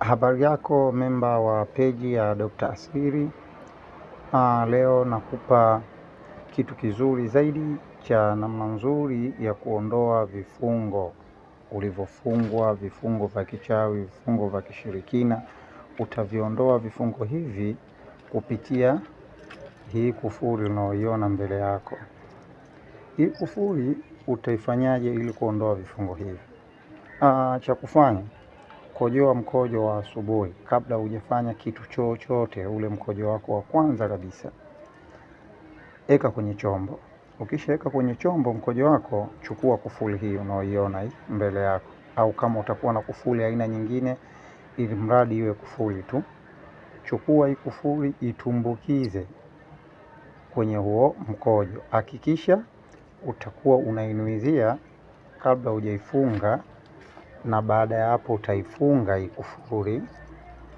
Habari yako memba wa peji ya Dr. Asili. Leo nakupa kitu kizuri zaidi cha namna nzuri ya kuondoa vifungo ulivyofungwa, vifungo vya kichawi, vifungo vya kishirikina. Utaviondoa vifungo hivi kupitia hii kufuri unaoiona mbele yako. Hii kufuri utaifanyaje ili kuondoa vifungo hivi? Cha kufanya, kojoa mkojo wa asubuhi kabla hujafanya kitu chochote. Ule mkojo wako wa kwanza kabisa eka kwenye chombo. Ukishaweka kwenye chombo mkojo wako, chukua kufuli hii unaoiona hii mbele yako, au kama utakuwa na kufuli aina nyingine, ili mradi iwe kufuli tu. Chukua hii kufuli, itumbukize kwenye huo mkojo. Hakikisha utakuwa unainuizia kabla hujaifunga, na baada ya hapo utaifunga hii kufuli,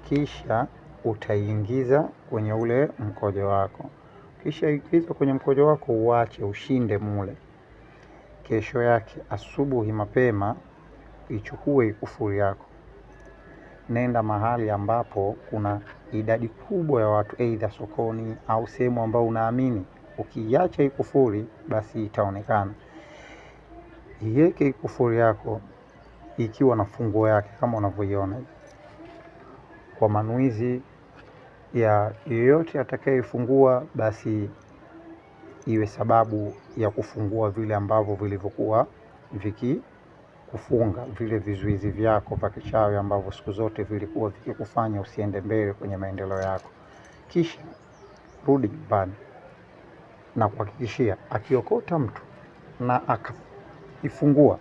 kisha utaiingiza kwenye ule mkojo wako. Kisha ingiza kwenye mkojo wako, uache ushinde mule. Kesho yake asubuhi mapema ichukue hii kufuli yako, nenda mahali ambapo kuna idadi kubwa ya watu, aidha sokoni au sehemu ambao unaamini ukiacha hii kufuli basi itaonekana. Iweke hii kufuli yako ikiwa na funguo yake kama unavyoiona, kwa manuizi ya yeyote atakayefungua, basi iwe sababu ya kufungua vile ambavyo vilivyokuwa vikikufunga, vile vizuizi vyako vya kichawi ambavyo siku zote vilikuwa vikikufanya usiende mbele kwenye maendeleo yako. Kisha rudi nyumbani, na kuhakikishia akiokota mtu na akaifungua,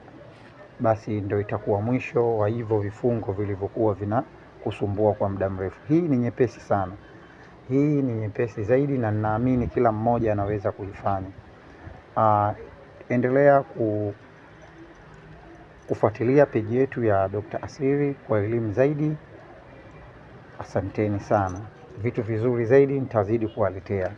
basi ndio itakuwa mwisho wa hivyo vifungo vilivyokuwa vinakusumbua kwa muda mrefu. Hii ni nyepesi sana. Hii ni nyepesi zaidi, na ninaamini kila mmoja anaweza kuifanya. Endelea kufuatilia peji yetu ya Dr. Asili kwa elimu zaidi. Asanteni sana. Vitu vizuri zaidi nitazidi kuwaletea.